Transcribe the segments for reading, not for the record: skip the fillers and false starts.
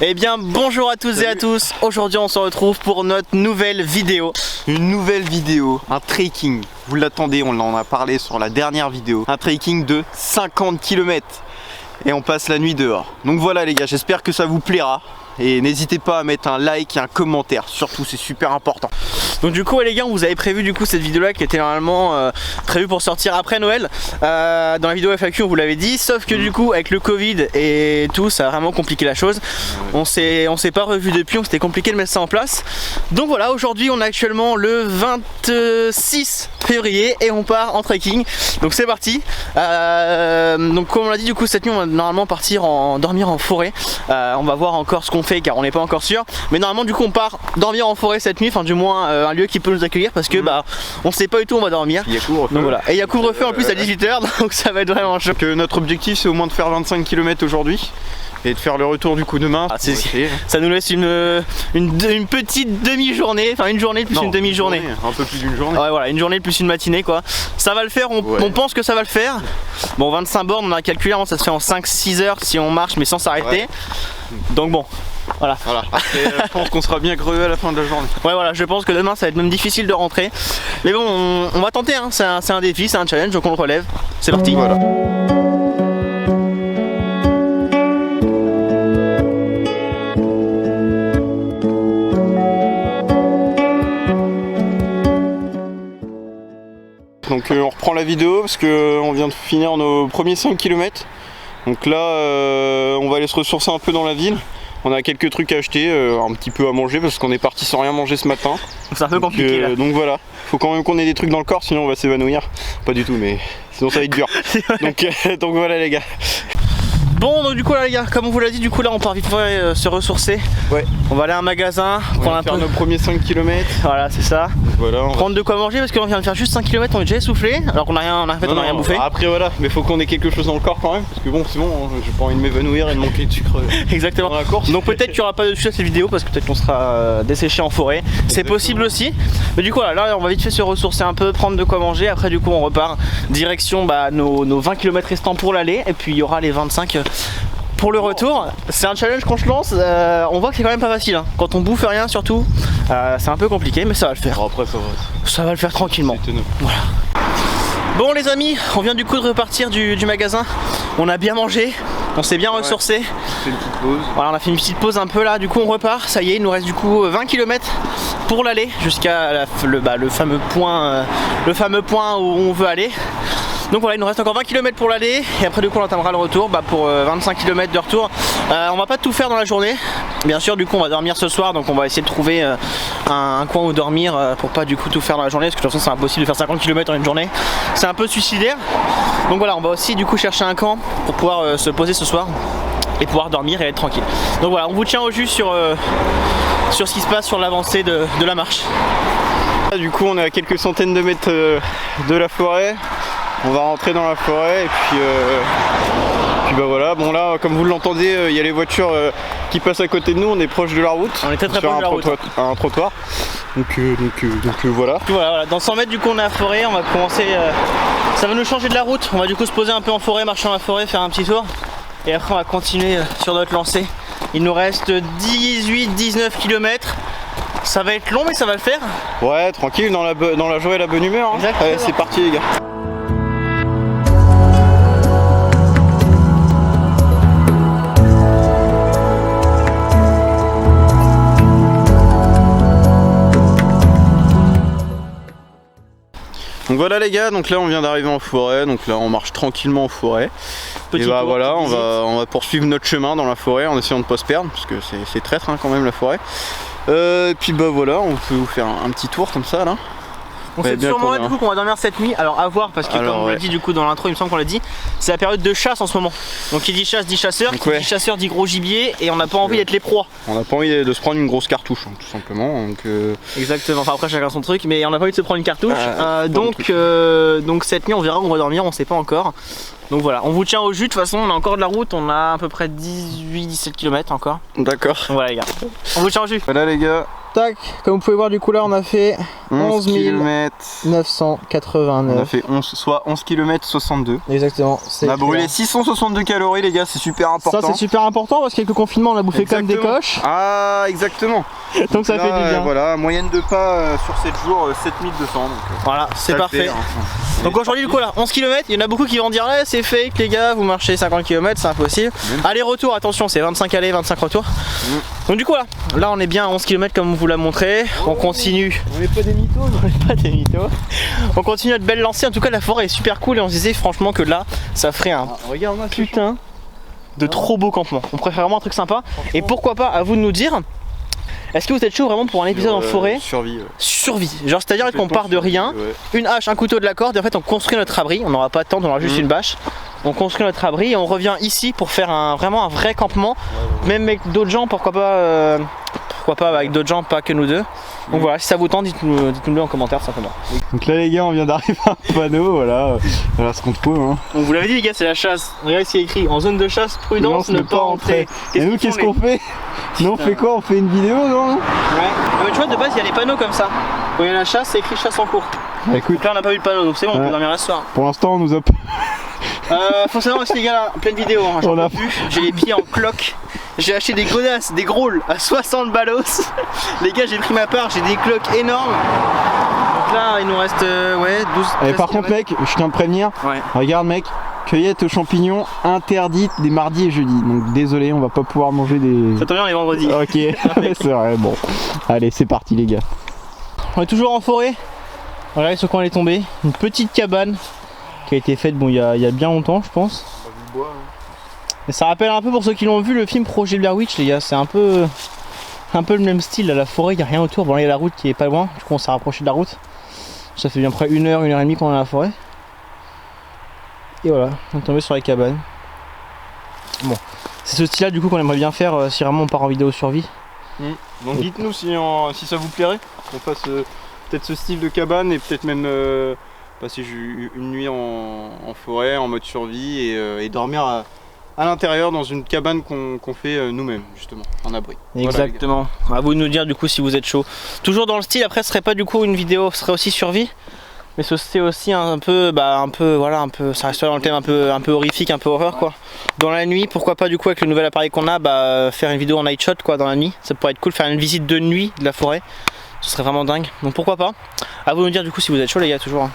Eh bien bonjour à toutes et à tous. Aujourd'hui on se retrouve pour notre nouvelle vidéo. Une nouvelle vidéo, un trekking. Vous l'attendez, on en a parlé sur la dernière vidéo. Un trekking de 50 km. Et on passe la nuit dehors. Donc voilà les gars, j'espère que ça vous plaira. Et n'hésitez pas à mettre un like et un commentaire, surtout c'est super important. Donc du coup les gars, on vous avait prévu du coup cette vidéo là qui était normalement prévue pour sortir après Noël. Dans la vidéo FAQ on vous l'avait dit, sauf que du coup avec le Covid et tout ça a vraiment compliqué la chose. On s'est pas revu depuis, donc c'était compliqué de mettre ça en place. Donc voilà, aujourd'hui on est actuellement le 26 février et on part en trekking. Donc c'est parti. Donc comme on l'a dit, du coup cette nuit on va normalement partir dormir en forêt. On va voir encore ce qu'on fait car on n'est pas encore sûr. Mais normalement du coup on part dormir en forêt cette nuit, enfin du moins un lieu qui peut nous accueillir parce que bah on sait pas du tout où on va dormir. Il y a couvre-feu. Donc voilà. Et il y a couvre-feu en plus à 18 h, donc ça va être vraiment chaud. Donc, notre objectif c'est au moins de faire 25 km aujourd'hui. Et de faire le retour du coup demain. Ça nous laisse une petite demi-journée, enfin une journée plus une demi-journée. Un peu plus d'une journée. Ouais voilà, une journée plus une matinée quoi. Ça va le faire, on pense que ça va le faire. Bon 25 bornes on a calculé, ça se fait en 5-6 heures si on marche mais sans s'arrêter. Ouais. Donc bon. Voilà. Après, je pense qu'on sera bien crevé à la fin de la journée. Ouais voilà, je pense que demain ça va être même difficile de rentrer. Mais bon, on va tenter, hein. C'est un défi, c'est un challenge, donc on le relève. C'est parti. Voilà. Donc on reprend la vidéo parce qu'on vient de finir nos premiers 5 km. Donc là on va aller se ressourcer un peu dans la ville. On a quelques trucs à acheter, un petit peu à manger parce qu'on est parti sans rien manger ce matin. C'est un peu compliqué là. Donc voilà, faut quand même qu'on ait des trucs dans le corps sinon on va s'évanouir. Pas du tout mais sinon ça va être dur. donc voilà les gars. Bon donc du coup là les gars, comme on vous l'a dit, du coup là on part vite fait se ressourcer. Ouais. On va aller à un magasin, prendre faire nos premiers 5 km. Voilà c'est ça. Voilà, prendre de quoi manger parce qu'on vient de faire juste 5 km, on est déjà essoufflé alors qu'on a rien bouffé. Après voilà, mais faut qu'on ait quelque chose dans le corps quand même. Parce que bon sinon j'ai pas envie de m'évanouir et de manquer de sucre. Exactement. Dans la course. Donc peut-être qu'il n'y aura pas de suite à cette vidéo parce que peut-être qu'on sera desséché en forêt. C'est possible aussi. Mais du coup là on va vite fait se ressourcer un peu, prendre de quoi manger. Après du coup on repart direction nos 20 km restants pour l'aller. Et puis il y aura les 25 pour le retour. C'est un challenge qu'on se lance, on voit que c'est quand même pas facile hein. Quand on bouffe rien surtout, c'est un peu compliqué mais ça va le faire. Après ça va le faire tranquillement. Voilà. Bon les amis, on vient du coup de repartir du magasin. On a bien mangé, on s'est bien ressourcé. On fait une petite pause. Voilà, on a fait une petite pause un peu là, du coup on repart. Ça y est, il nous reste du coup 20 km pour l'aller jusqu'à le fameux point où on veut aller. Donc voilà, il nous reste encore 20 km pour l'aller et après du coup on entamera le retour pour 25 km de retour. On va pas tout faire dans la journée. Bien sûr du coup on va dormir ce soir, donc on va essayer de trouver un coin où dormir pour pas du coup tout faire dans la journée parce que de toute façon c'est impossible de faire 50 km en une journée. C'est un peu suicidaire. Donc voilà, on va aussi du coup chercher un camp pour pouvoir se poser ce soir et pouvoir dormir et être tranquille. Donc voilà, on vous tient au jus sur ce qui se passe sur l'avancée de la marche. Du coup on est à quelques centaines de mètres de la forêt. On va rentrer dans la forêt et puis bah voilà, bon là comme vous l'entendez, il y a les voitures qui passent à côté de nous, on est proche de la route. On est très proche de la route. Un trottoir. Donc voilà. Voilà. Dans 100 mètres du coup on est à la forêt, on va commencer, ça va nous changer de la route. On va du coup se poser un peu en forêt, marcher dans la forêt, faire un petit tour. Et après on va continuer sur notre lancée. Il nous reste 18-19 km. Ça va être long mais ça va le faire. Ouais, tranquille, dans la joie et la bonne humeur. Hein. Allez, c'est parti les gars. Donc voilà les gars, donc là on vient d'arriver en forêt, donc là on marche tranquillement en forêt. Et bah voilà, on va poursuivre notre chemin dans la forêt en essayant de pas se perdre, parce que c'est traître hein, quand même la forêt. Et puis bah voilà, on peut vous faire un petit tour comme ça là. On sait sûrement du coup qu'on va dormir cette nuit, alors à voir parce que comme on l'a dit du coup dans l'intro, il me semble qu'on l'a dit, c'est la période de chasse en ce moment. Donc qui dit chasse dit chasseur, qui dit chasseur dit gros gibier et on n'a pas envie d'être les proies. On n'a pas envie de se prendre une grosse cartouche hein, tout simplement. Donc, exactement, enfin après chacun son truc, mais on n'a pas envie de se prendre une cartouche. Donc cette nuit on verra où on va dormir, on sait pas encore. Donc voilà, on vous tient au jus, de toute façon on a encore de la route, on a à peu près 18-17 km encore. D'accord. Donc voilà les gars, on vous tient au jus. Voilà les gars. Tac, comme vous pouvez voir du coup là on a fait 11 km. 989. On a fait 11, soit 11 km 62. Exactement. On a brûlé 662 calories les gars, c'est super important. Ça c'est super important parce qu'avec le confinement on a bouffé comme des coches. Ah exactement. Donc ça fait du bien. Voilà, moyenne de pas sur 7 jours, 7200. Donc, voilà, c'est parfait. Fait, hein. Donc aujourd'hui du coup là, 11 km, il y en a beaucoup qui vont dire ouais, c'est fake les gars, vous marchez 50 km, c'est impossible. Aller-retour, attention, c'est 25 aller, 25 retour. Donc du coup là on est bien à 11 km comme on vous l'a montré. On continue. On n'est pas des mythos, on n'est pas des mythos. On continue notre belle lancée. En tout cas la forêt est super cool et on se disait franchement que là ça ferait un putain de trop beau campement. On préfère vraiment un truc sympa. Et pourquoi pas, à vous de nous dire, est-ce que vous êtes chaud vraiment pour un épisode en forêt? Survie. Ouais. Survie. Genre c'est à dire qu'on part de rien, une hache, un couteau, de la corde et en fait on construit notre abri. On n'aura pas de tente, on aura juste une bâche. On construit notre abri et on revient ici pour faire vraiment un vrai campement. Même avec d'autres gens, pourquoi pas avec d'autres gens, pas que nous deux. Donc voilà, si ça vous tente, dites-nous en commentaire simplement. Donc là les gars, on vient d'arriver à un panneau, voilà ce qu'on trouve. Hein. Donc vous l'avez dit les gars, c'est la chasse. Regardez ce qui est écrit, en zone de chasse, prudence, ne pas entrer. Et nous qu'est-ce qu'on fait? Nous on fait quoi? On fait une vidéo non? Ouais. Mais tu vois de base il y a des panneaux comme ça. Quand il y a la chasse, c'est écrit chasse en cours. Bah, écoute, donc là on n'a pas vu le panneau, donc c'est bon, on peut dormir là ce soir. Pour l'instant on nous a faut savoir aussi les gars, là, pleine vidéo, hein, j'en peux plus. J'ai les pieds en cloque. J'ai acheté des godasses, des grôles à 60 ballos. Les gars, j'ai pris ma part, j'ai des cloques énormes. Donc là, il nous reste 12. Et par contre, mec, je tiens à te prévenir. Ouais. Regarde, mec, cueillette aux champignons interdite des mardis et jeudis. Donc désolé, on va pas pouvoir manger des. Ça tombe bien, les vendredis. Ok, c'est vrai, bon. Allez, c'est parti, les gars. On est toujours en forêt. Regardez sur quoi elle est tombée. Une petite cabane qui a été faite, bon, il y a bien longtemps, je pense. Mais ça rappelle un peu, pour ceux qui l'ont vu, le film Projet Blair Witch, les gars. C'est un peu le même style. Là, la forêt, il n'y a rien autour. Bon, là, il y a la route qui est pas loin. Du coup, on s'est rapproché de la route. Ça fait bien près 1 heure, 1 heure et demie qu'on est dans la forêt. Et voilà, on est tombé sur les cabanes. Bon, c'est ce style-là, du coup, qu'on aimerait bien faire si vraiment on part en vidéo survie. Donc, dites-nous si ça vous plairait qu'on fasse peut-être ce style de cabane et peut-être même passer une nuit en forêt, en mode survie et dormir à l'intérieur dans une cabane qu'on fait nous-mêmes justement, en abri. Exactement. Voilà, à vous de nous dire du coup si vous êtes chaud. Toujours dans le style, après ce serait pas du coup une vidéo, ce serait aussi survie. Mais c'est aussi un peu, ça reste dans le thème un peu horrifique, un peu horreur quoi. Dans la nuit, pourquoi pas du coup avec le nouvel appareil qu'on a, faire une vidéo en night shot quoi dans la nuit. Ça pourrait être cool, faire une visite de nuit de la forêt. Ce serait vraiment dingue, donc pourquoi pas. À vous de nous dire du coup si vous êtes chaud les gars, toujours.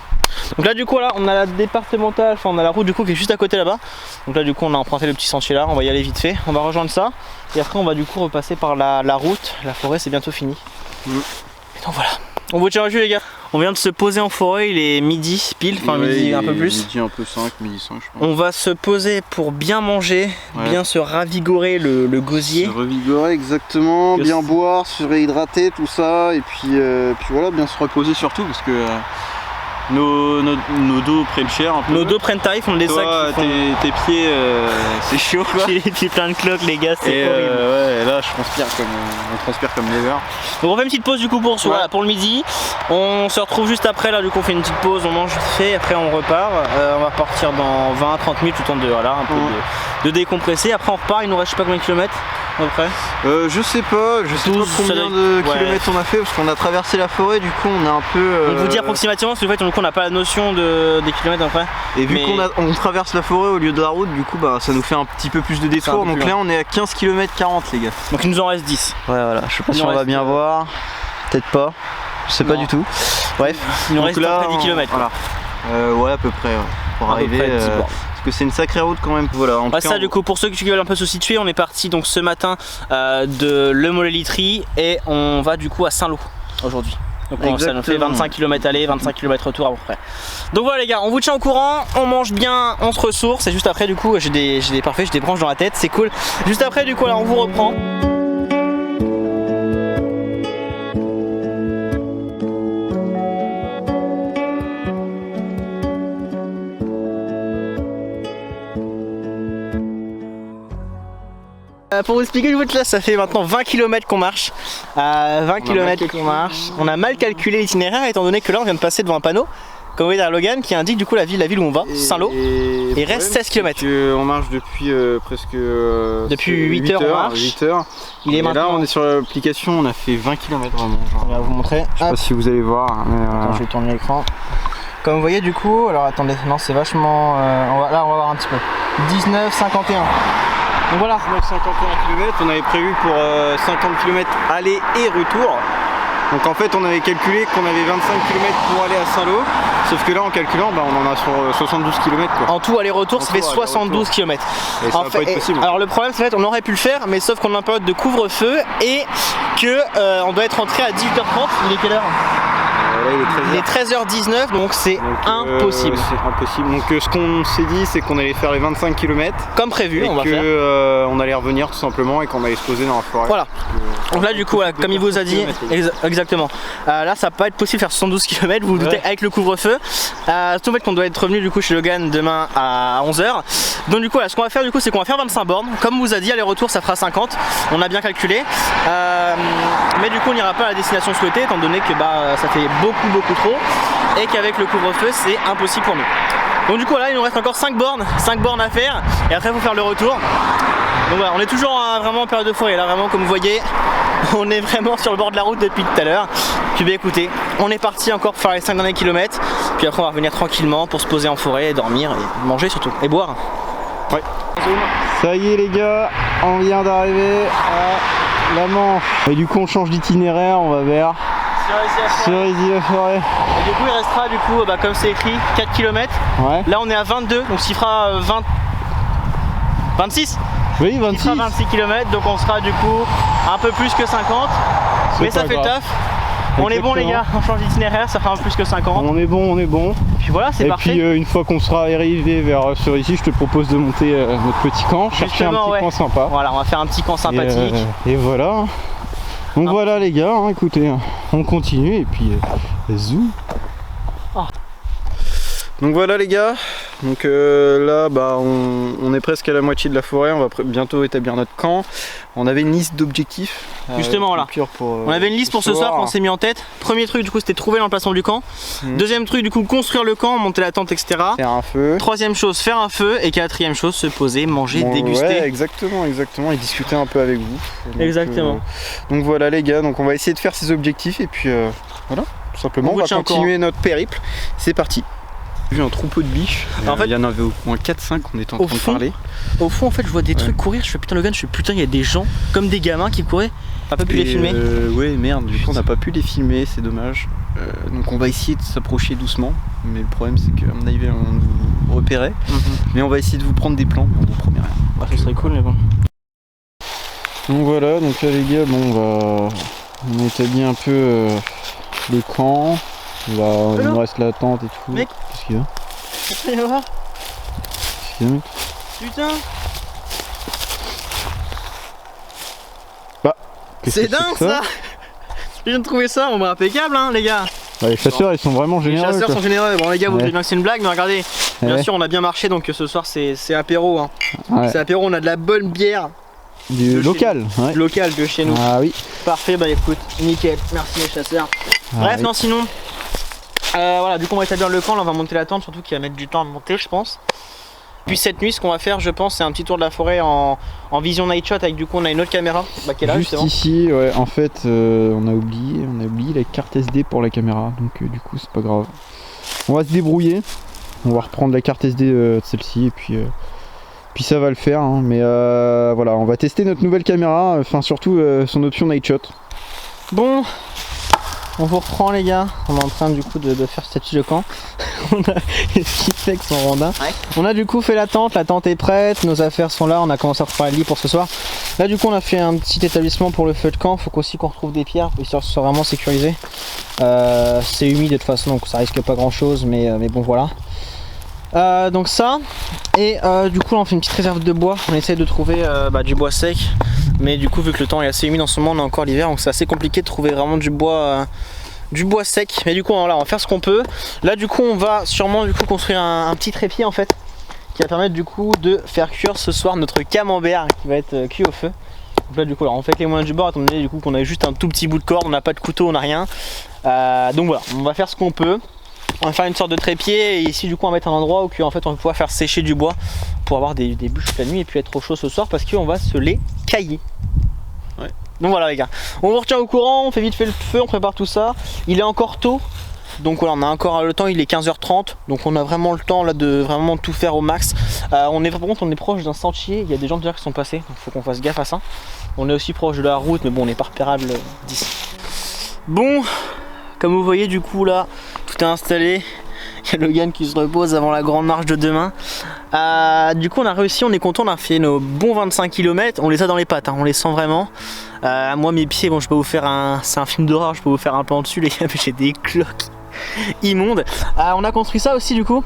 Donc là du coup là on a la départementale, enfin on a la route du coup qui est juste à côté là-bas. Donc là du coup on a emprunté le petit sentier là, on va y aller vite fait, on va rejoindre ça. Et après on va du coup repasser par la route, la forêt c'est bientôt fini. Et donc voilà, on vous tient au jus les gars. On vient de se poser en forêt, il est midi pile, enfin midi un peu plus. Midi un peu 5, midi 5 je pense. On va se poser pour bien manger, bien se ravigorer le gosier. Se revigorer exactement, bien boire, se réhydrater tout ça et puis voilà, bien se reposer surtout parce que nos dos prennent cher un peu. Nos dos prennent tarif, on a des sacs. Tes pieds c'est chaud quoi. J'ai les pieds pleins de cloques les gars, c'est horrible. Ouais, là je transpire comme les verres. Donc on fait une petite pause du coup pour le midi. On se retrouve juste après là, du coup on fait une petite pause, on mange vite fait, après on repart. On va partir dans 20-30 minutes, tout en de voilà, un peu de décompresser. Après on repart, il nous reste je sais pas combien de kilomètres à peu près. Je sais pas combien de kilomètres on a fait parce qu'on a traversé la forêt, du coup on a un peu. On vous dit approximativement parce qu'en fait on n'a pas la notion des kilomètres après. Et vu qu'on traverse la forêt au lieu de la route, du coup ça nous fait un petit peu plus de détour. Donc là on est à 15 km 40 les gars. Donc il nous en reste 10. Ouais voilà, je sais pas si on va bien voir. Peut-être pas. Je sais pas du tout. Bref, il nous reste là 10 km. Voilà. Ouais à peu près pour arriver. Parce que c'est une sacrée route quand même. Voilà. En tout cas, du coup pour ceux qui veulent un peu se situer, on est parti donc ce matin de Le Mollet-Litry et on va du coup à Saint-Lô aujourd'hui. Donc ça nous fait 25 km aller, 25 km retour à peu près. Donc voilà les gars, on vous tient au courant, on mange bien, on se ressource. Et juste après du coup j'ai des branches dans la tête, c'est cool. Juste après du coup là on vous reprend. Pour vous expliquer le là, ça fait maintenant 20 km qu'on marche. 20 km qu'on marche. On a mal calculé l'itinéraire étant donné que là on vient de passer devant un panneau comme vous voyez derrière Logan, qui indique du coup la ville où on va, Saint-Lô. Et reste 16 km. On marche depuis presque depuis 8 heures on marche. 8 heures. Il est maintenant... Là on est sur l'application, on a fait 20 km vraiment. Genre. On va vous montrer. Je sais pas si vous allez voir. Mais attends, je vais tourner l'écran. Comme vous voyez du coup, alors attendez, non c'est vachement... là on va voir un petit peu. 19,51. Donc voilà. 51 km, on avait prévu pour 50 km aller et retour. Donc en fait on avait calculé qu'on avait 25 km pour aller à Saint-Lô. Sauf que là en calculant, bah, on en a sur 72 km quoi. En tout aller-retour ça fait 72 km. Et ça va pas être possible. Alors le problème c'est qu'on aurait pu le faire, mais sauf qu'on est en période de couvre-feu et que on doit être rentré à 18h30. Il est quelle heure? Là, il est 13h19, donc c'est impossible. C'est impossible. Donc ce qu'on s'est dit, c'est qu'on allait faire les 25 km. Comme prévu, et on va que, faire. on allait revenir tout simplement et qu'on allait se poser dans la forêt. Voilà. Donc là du coup, voilà, comme il vous a dit, exactement. Là ça va pas être possible de faire 72 km, vous vous doutez, avec le couvre-feu. Surtout en fait qu'on doit être revenu du coup chez Logan demain à 11h. Donc du coup, là, ce qu'on va faire du coup, c'est qu'on va faire 25 bornes. Comme on vous a dit, aller-retour ça fera 50. On a bien calculé. Mais du coup, on n'ira pas à la destination souhaitée, étant donné que ça fait beaucoup trop et qu'avec le couvre-feu c'est impossible pour nous. Donc du coup là il nous reste encore 5 bornes à faire et après il faut faire le retour. Donc voilà, on est toujours vraiment en période de forêt là, vraiment comme vous voyez on est vraiment sur le bord de la route depuis tout à l'heure. Puis bien écoutez, on est parti encore pour faire les 5 derniers kilomètres, puis après on va revenir tranquillement pour se poser en forêt, dormir et manger surtout, et boire. Ouais. Ça y est les gars, on vient d'arriver à la Manche. Et du coup on change d'itinéraire, on va vers Cerisy-la-Forêt. Et du coup il restera du coup, comme c'est écrit, 4 km. Ouais. Là on est à 22, donc s'il fera 26. Oui, 26. Il fera 26 km, donc on sera du coup un peu plus que 50. Mais ça fait le taf. On est bon les gars, on change d'itinéraire, ça fera un plus que 50. On est bon, on est bon. Et puis voilà, c'est parfait. Et puis une fois qu'on sera arrivé vers Cerisy, je te propose de monter notre petit camp, chercher un petit camp sympa. Voilà, on va faire un petit camp sympathique. Et voilà. Donc voilà les gars, écoutez, on continue et puis zoom. Donc voilà les gars, donc là on est presque à la moitié de la forêt, on va bientôt établir notre camp. On avait une liste d'objectifs. Justement là, on avait une liste pour ce soir qu'on s'est mis en tête. Premier truc du coup c'était trouver l'emplacement du camp. Deuxième truc du coup construire le camp, monter la tente etc. Faire un feu. Troisième chose faire un feu et quatrième chose se poser, manger, déguster. Ouais, exactement et discuter un peu avec vous. Donc, exactement. Donc voilà les gars, donc on va essayer de faire ces objectifs et puis voilà, tout simplement on va continuer notre périple. C'est parti. J'ai vu un troupeau de biches, en fait, il y en avait au moins 4-5, on était en train de parler. Au fond en fait je vois des trucs courir, je fais putain Logan, je fais putain il y a des gens comme des gamins qui couraient. On n'a pas pu les filmer. Ouais merde, du coup on n'a pas pu les filmer, c'est dommage. Donc on va essayer de s'approcher doucement, mais le problème c'est qu'à mon avis on nous repérait. Mais on va essayer de vous prendre des plans, mais on vous promet rien. Ça serait cool mais bon. Donc voilà, donc là les gars, on établit un peu le camp. Il nous reste la tente et tout. Mec, qu'est-ce qu'il y a? Qu'est-ce qu'il y a, mec? Putain. C'est dingue ça. Je viens de trouver ça, on m'a impeccable hein les gars. Les chasseurs ils sont vraiment généreux. Les chasseurs sont généreux, bon les gars vous direz bien que c'est une blague mais regardez. Bien sûr on a bien marché donc ce soir c'est apéro hein. C'est apéro, on a de la bonne bière. Du local, local de chez nous. Ah oui. Parfait, écoute, nickel, merci les chasseurs. Bref, non sinon, voilà, du coup on va établir le camp, là on va monter la tente, surtout qu'il va mettre du temps à monter je pense. Puis cette nuit ce qu'on va faire je pense c'est un petit tour de la forêt en vision night shot avec du coup on a une autre caméra qui est là juste justement. Ici, ouais, en fait on a oublié la carte SD pour la caméra, donc du coup c'est pas grave. On va se débrouiller, on va reprendre la carte SD de celle-ci et puis ça va le faire, hein. Mais voilà, on va tester notre nouvelle caméra, enfin surtout son option night shot. Bon, on vous reprend les gars, on est en train du coup de faire cette fiche de camp. On a ce qui fait avec son rondin. On a du coup fait la tente est prête, nos affaires sont là, on a commencé à préparer le lit pour ce soir. Là du coup on a fait un petit établissement pour le feu de camp, faut aussi qu'on retrouve des pierres, histoire que ce soit vraiment sécurisé. C'est humide de toute façon donc ça risque pas grand chose, mais bon voilà. Donc ça, et du coup là, on fait une petite réserve de bois, on essaie de trouver du bois sec, mais du coup vu que le temps est assez humide en ce moment, on est encore l'hiver, donc c'est assez compliqué de trouver vraiment du bois sec, mais du coup voilà, on va faire ce qu'on peut. Là du coup on va sûrement construire un petit trépied en fait, qui va permettre du coup de faire cuire ce soir notre camembert qui va être cuit au feu. Donc là du coup alors, on fait avec les moyens du bord, étant donné du coup qu'on a juste un tout petit bout de corde, on n'a pas de couteau, on n'a rien, donc voilà, on va faire ce qu'on peut. On va faire une sorte de trépied et ici du coup on va mettre un endroit où en fait on va pouvoir faire sécher du bois pour avoir des bûches toute la nuit et puis être au chaud ce soir parce qu'on va se les cailler. Ouais. Donc voilà les gars, on vous retient au courant, on fait vite fait le feu, on prépare tout ça. Il est encore tôt, donc voilà, on a encore le temps, il est 15h30, donc on a vraiment le temps là de vraiment tout faire au max. Par contre on est proche d'un sentier, il y a des gens déjà qui sont passés, donc il faut qu'on fasse gaffe à ça. On est aussi proche de la route, mais bon on n'est pas repérable d'ici. Bon, comme vous voyez du coup là, tout est installé. Il y a Logan qui se repose avant la grande marche de demain. Du coup on a réussi, on est content, on a fait nos bons 25 km. On les a dans les pattes, hein, on les sent vraiment. Moi mes pieds, bon je peux vous faire c'est un film d'horreur, je peux vous faire un peu en dessus les gars, mais j'ai des cloques immondes. On a construit ça aussi du coup.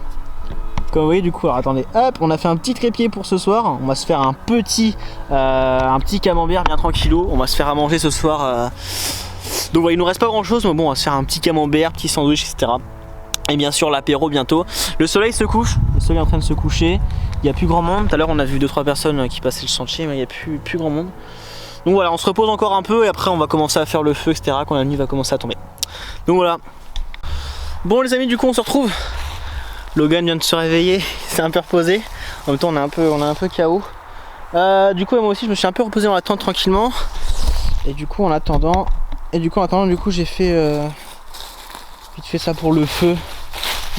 Comme vous voyez du coup, alors attendez, hop, on a fait un petit trépied pour ce soir. On va se faire un petit camembert bien tranquillou. On va se faire à manger ce soir. Donc voilà, il nous reste pas grand chose, mais bon, on va se faire un petit camembert, petit sandwich, etc. Et bien sûr l'apéro bientôt. Le soleil se couche, le soleil est en train de se coucher. Il n'y a plus grand monde. Tout à l'heure on a vu 2-3 personnes qui passaient le sentier, mais il n'y a plus grand monde. Donc voilà, on se repose encore un peu et après on va commencer à faire le feu, etc. Quand la nuit va commencer à tomber. Donc voilà. Bon les amis, du coup on se retrouve. Logan vient de se réveiller, il s'est un peu reposé. En même temps on est un peu KO. Du coup moi aussi je me suis un peu reposé dans la tente tranquillement. Et du coup en attendant, j'ai fait vite fait ça pour le feu.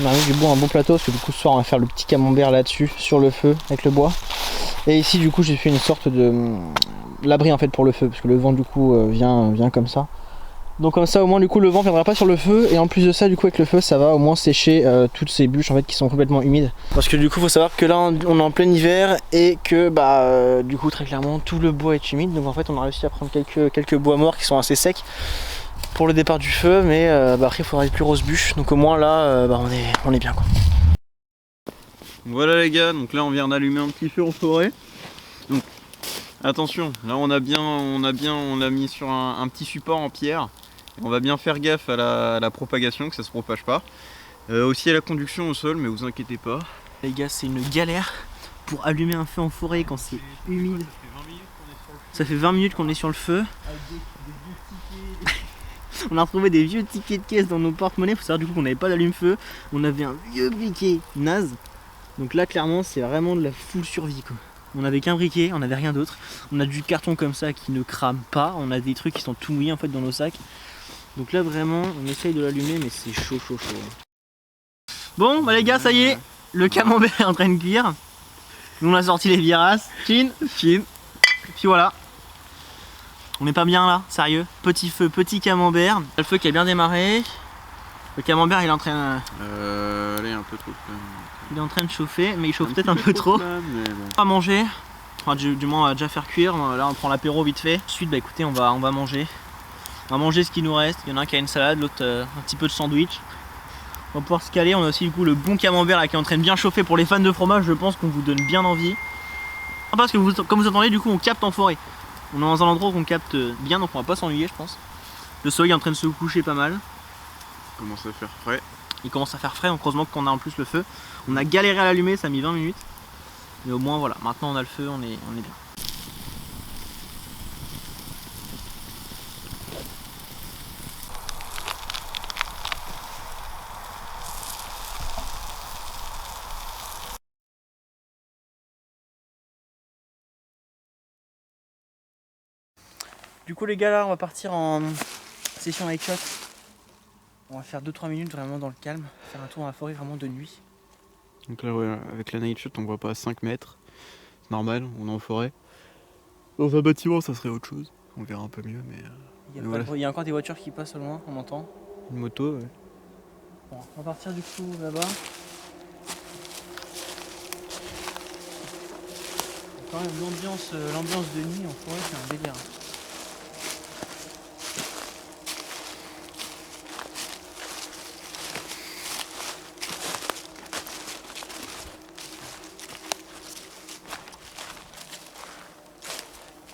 On a mis du bois, un bon plateau parce que du coup ce soir on va faire le petit camembert là-dessus sur le feu avec le bois. Et ici du coup j'ai fait une sorte de l'abri en fait pour le feu parce que le vent du coup vient comme ça. Donc comme ça au moins du coup le vent viendra pas sur le feu et en plus de ça du coup avec le feu ça va au moins sécher toutes ces bûches en fait qui sont complètement humides. Parce que du coup faut savoir que là on est en plein hiver et que du coup très clairement tout le bois est humide, donc en fait on a réussi à prendre quelques bois morts qui sont assez secs pour le départ du feu, mais après il faudra des plus grosses bûches, donc au moins là on est bien quoi. Voilà les gars, donc là on vient d'allumer un petit feu en forêt. Donc attention, là on l'a mis sur un petit support en pierre. On va bien faire gaffe à la propagation, que ça se propage pas. Aussi à la conduction au sol, mais vous inquiétez pas. Les gars, c'est une galère pour allumer un feu en forêt quand c'est humide. Ça fait 20 minutes qu'on est sur le feu. On a retrouvé des vieux tickets de caisse dans nos porte-monnaies. Faut savoir du coup qu'on n'avait pas d'allume-feu. On avait un vieux briquet naze. Donc là clairement c'est vraiment de la full survie quoi. On avait qu'un briquet, on n'avait rien d'autre. On a du carton comme ça qui ne crame pas. On a des trucs qui sont tout mouillés en fait dans nos sacs. Donc là vraiment on essaye de l'allumer mais c'est chaud. Bon bah les gars ça y est, le camembert est en train de cuire. Nous on a sorti les virasses, chin. Puis voilà. On n'est pas bien là, sérieux. Petit feu, petit camembert. Le feu qui a bien démarré. Le camembert il est en train allez, un peu trop plein. Il est en train de chauffer, mais il chauffe peut-être un peu trop. Plein, bon. On va manger. Enfin, du moins on va déjà faire cuire. Là on prend l'apéro vite fait. Ensuite bah écoutez on va manger. On va manger ce qui nous reste. Il y en a un qui a une salade, l'autre un petit peu de sandwich. On va pouvoir se caler. On a aussi du coup le bon camembert là qui est en train de bien chauffer. Pour les fans de fromage, je pense qu'on vous donne bien envie. Parce que comme vous entendez, du coup on capte en forêt. On est dans un endroit où on capte bien, donc on va pas s'ennuyer je pense. Le soleil est en train de se coucher pas mal. Il commence à faire frais. Il commence à faire frais, donc heureusement qu'on a en plus le feu. On a galéré à l'allumer, ça a mis 20 minutes. Mais au moins voilà, maintenant on a le feu, on est bien. Du coup les gars là on va partir en session night shot. On va faire 2-3 minutes vraiment dans le calme, faire un tour dans la forêt vraiment de nuit. Donc là ouais, avec la night shot on voit pas à 5 mètres. C'est normal, on est en forêt. Dans un bâtiment ça serait autre chose. On verra un peu mieux mais... Il y a encore des voitures qui passent au loin, on entend. Une moto ouais. Bon, on va partir du coup là-bas. Quand même l'ambiance de nuit en forêt c'est un délire.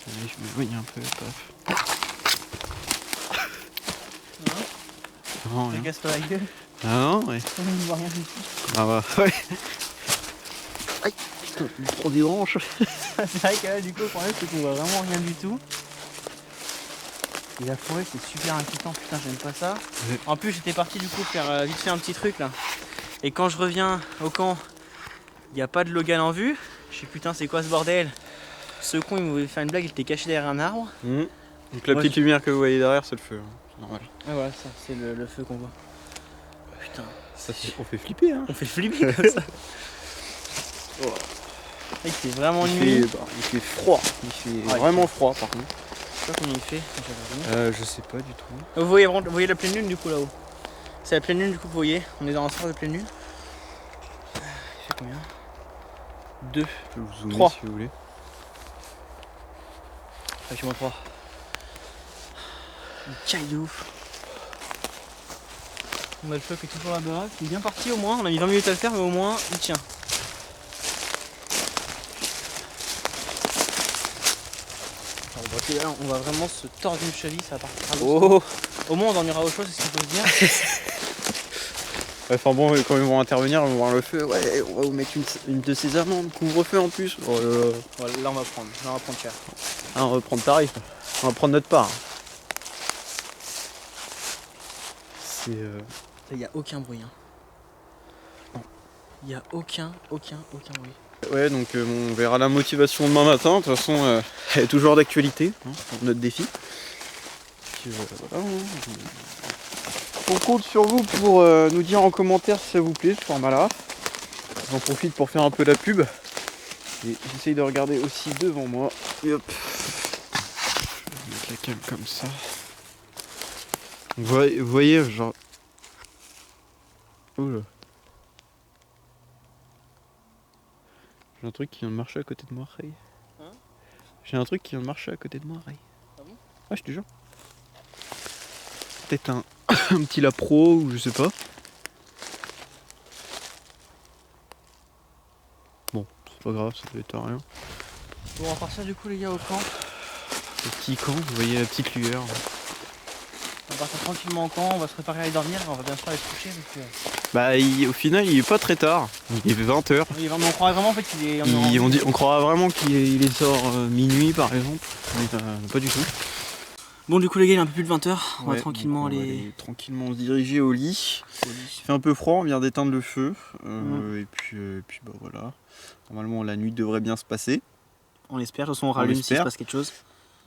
Allez, je m'éloigne un peu, paf. Non, Ça casse pas la gueule. Ah non, ouais. On ne voit rien du tout. Ah bah, ouais. Aïe, je prends des branches. C'est vrai que là, du coup, le problème, c'est qu'on voit vraiment rien du tout. Et la forêt c'est super inquiétant, putain j'aime pas ça. Ouais. En plus j'étais parti du coup faire vite fait un petit truc là. Et quand je reviens au camp, il n'y a pas de Logan en vue. Je sais putain c'est quoi ce bordel. Ce con il m'avait fait une blague, il était caché derrière un arbre. Donc la petite lumière que vous voyez derrière c'est le feu, hein. C'est normal. Ouais voilà ça c'est le feu qu'on voit. Putain. Ça, on fait flipper hein. On fait flipper comme ça. Oh. Il fait vraiment nuit. Il fait froid, il fait vraiment froid par contre. Je sais pas combien il fait. Je sais pas du tout. Vous voyez la pleine lune du coup là-haut. C'est la pleine lune du coup vous voyez. On est dans un soir de pleine lune. Il fait combien 2. Je peux vous zoomer 3. si vous voulez. Fais-moi 3. Une caille de ouf. On a le feu qui est toujours là-bas. Il est bien parti au moins. On a mis 20 minutes à le faire mais au moins il tient. Là, on va vraiment se tordre une cheville, ça va partir. Oh. Au moins on dormira au chaud, c'est ce qu'il faut se dire. Enfin bon, quand ils vont intervenir, ils vont voir le feu. Ouais, on va vous mettre une de ces amendes, couvre-feu en plus. Oh là là. Voilà, là on va prendre cher. Ah, on va prendre tarif, on va prendre notre part. C'est Il n'y a aucun bruit. Hein. Non. Il n'y a aucun bruit. Ouais, donc on verra la motivation demain matin. De toute façon, elle est toujours d'actualité, hein, pour notre défi. Puis, voilà, on compte sur vous pour nous dire en commentaire si ça vous plaît ce format-là. J'en profite pour faire un peu la pub. Et j'essaye de regarder aussi devant moi. Et hop. Je vais mettre la cam comme ça. Vous voyez, genre. Oula. J'ai un truc qui vient de marcher à côté de moi, Ray. Hein? J'ai un truc qui vient de marcher à côté de moi, Ray. Ah bon? Ah, je te jure. Peut-être un petit lapro ou je sais pas. Bon, c'est pas grave, ça doit être rien. Bon, on va partir du coup les gars au camp. Le petit camp, vous voyez la petite lueur. On va partir tranquillement au camp, on va se préparer à aller dormir, on va bien sûr aller se coucher. Parce que... Bah au final il est pas très tard, il est 20h. Oui, on croirait vraiment en fait qu'il est... On croira vraiment qu'il est sort minuit par exemple, mais pas du tout. Bon du coup les gars il est un peu plus de 20h, on va Ouais, tranquillement on va aller... aller tranquillement se diriger au lit. Il fait un peu froid, on vient d'éteindre le feu, et puis bah voilà. Normalement la nuit devrait bien se passer. On espère, de toute façon on rallume s'il se passe quelque chose.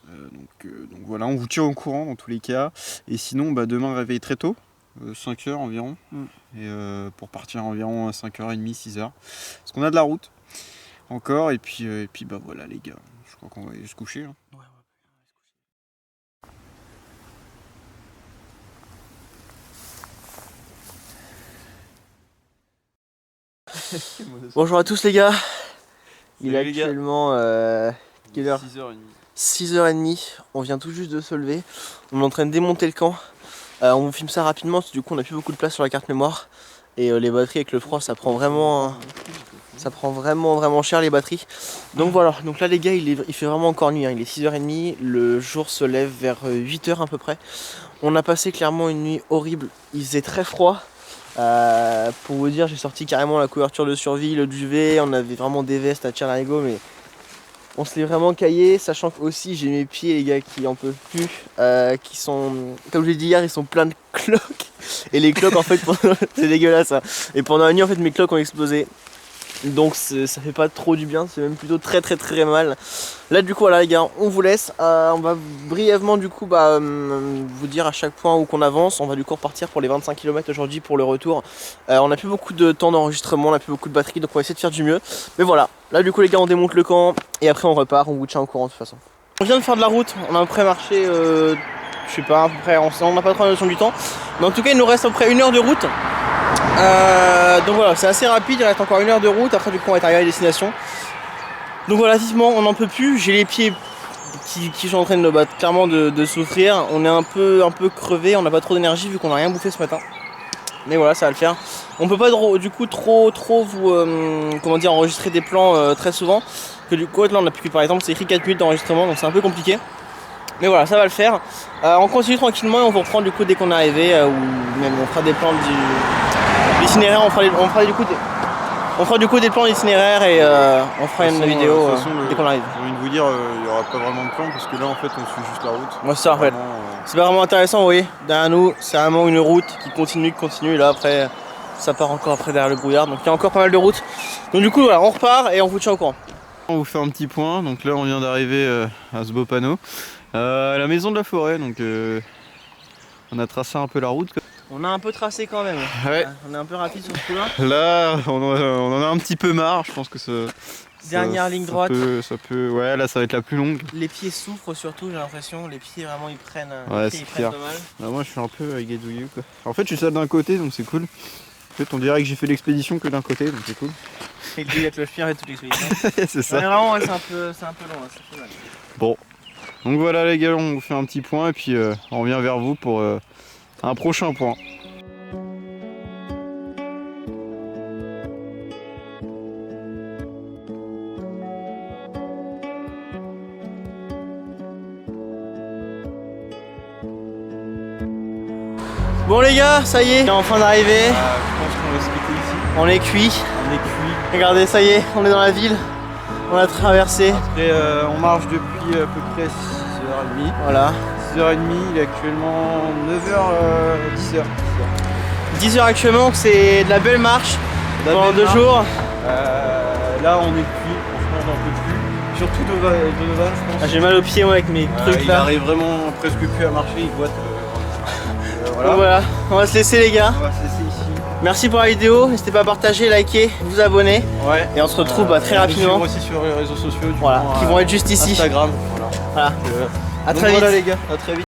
Donc voilà, on vous tient au courant dans tous les cas. Et sinon bah, demain réveil très tôt, 5h environ. Et pour partir environ à 5h30, 6h. Parce qu'on a de la route encore, et puis bah voilà les gars, je crois qu'on va aller se coucher. Hein. Ouais. Bonjour à tous les gars. Il est actuellement quelle heure 6h30. 6h30, on vient tout juste de se lever. On est en train de démonter le camp. On vous filme ça rapidement parce que du coup on n'a plus beaucoup de place sur la carte mémoire. Et les batteries avec le froid ça prend vraiment cher les batteries. Donc voilà, donc là les gars il fait vraiment encore nuit, hein. Il est 6h30, le jour se lève vers 8h à peu près. On a passé clairement une nuit horrible, il faisait très froid. Pour vous dire, j'ai sorti carrément la couverture de survie, le duvet, on avait vraiment des vestes à tire-larigot, mais on se l'est vraiment caillé, sachant que aussi j'ai mes pieds les gars qui en peuvent plus, qui sont, comme je l'ai dit hier, ils sont pleins de cloques, et les cloques en fait, c'est dégueulasse, hein. Et pendant la nuit en fait mes cloques ont explosé. Donc ça fait pas trop du bien, c'est même plutôt très mal. Là du coup voilà les gars, on vous laisse. On va brièvement du coup vous dire à chaque point où qu'on avance. On va du coup repartir pour les 25 km aujourd'hui pour le retour. On n'a plus beaucoup de temps d'enregistrement, on n'a plus beaucoup de batterie, donc on va essayer de faire du mieux. Mais voilà, là du coup les gars on démonte le camp et après on repart, on vous tient au courant de toute façon. On vient de faire de la route, on a à peu près marché, je sais pas, à peu près, on n'a pas trop la notion du temps. Mais en tout cas il nous reste à peu près 1 heure de route. Donc voilà, c'est assez rapide, il reste encore 1 heure de route, après du coup on va être arrivé à destination. Donc voilà, vivement, on n'en peut plus, j'ai les pieds qui sont en train de battre, clairement de souffrir. On est un peu crevé, on n'a pas trop d'énergie vu qu'on n'a rien bouffé ce matin. Mais voilà, ça va le faire. On peut pas du coup trop vous enregistrer des plans très souvent. Que du coup là on a plus par exemple c'est écrit 4 minutes d'enregistrement, donc c'est un peu compliqué. Mais voilà, ça va le faire. On continue tranquillement et on vous reprend du coup dès qu'on est arrivé, ou même on fera des plans l'itinéraire, on fera du coup On fera du coup des plans d'itinéraire et on fera une vidéo dès qu'on arrive. J'ai envie de vous dire, il n'y aura pas vraiment de plan parce que là en fait on suit juste la route. Moi c'est ça en fait. C'est pas vraiment intéressant, vous voyez. Derrière nous, c'est vraiment une route qui continue, et là après, ça part encore après derrière le brouillard. Donc il y a encore pas mal de routes. Donc du coup, voilà, on repart et on vous tient au courant. On vous fait un petit point. Donc là, on vient d'arriver à ce beau panneau, à la maison de la forêt. Donc on a tracé un peu la route. On a un peu tracé quand même. Ouais. On est un peu rapide sur ce coup-là. Là, on en a un petit peu marre. Je pense que Dernière ligne droite. Ça peut, ouais, là, ça va être la plus longue. Les pieds souffrent surtout, j'ai l'impression. Les pieds vraiment ils prennent. Ouais, les pieds, ils prennent pas mal. Bah, moi, je suis un peu aiguedouillé quoi. En fait, je suis seul d'un côté, donc c'est cool. En fait, on dirait que j'ai fait l'expédition que d'un côté, donc c'est cool. Et lui avec le chien et toute l'expédition. C'est ça. Ouais, vraiment, ouais, c'est un peu long. Ça fait mal. Bon. Donc voilà les gars, on vous fait un petit point et puis on revient vers vous pour un prochain point. Bon les gars, ça y est, on est en train d'arriver. Je pense qu'on va se quitter ici. On est cuit. On est cuit. Regardez, ça y est, on est dans la ville. On a traversé. Après, on marche depuis à peu près 6h30. Voilà. 6h30, il est actuellement 9h, 10h. 10h actuellement, c'est de la belle marche pendant 2 jours. Là, on est cuit, franchement, j'en peux plus. Surtout Donovan, je pense. Ah, j'ai mal aux pieds moi avec mes trucs il là. arrive vraiment presque plus à marcher, il boite. Voilà. Donc voilà, on va se laisser les gars. On va se laisser ici. Merci pour la vidéo, n'hésitez pas à partager, liker, vous abonner. Ouais. Et on se retrouve très rapidement. Nous aussi sur les réseaux sociaux. Voilà, qui vont être juste ici. Instagram. Voilà. Donc, À très vite. Voilà les gars, à très vite.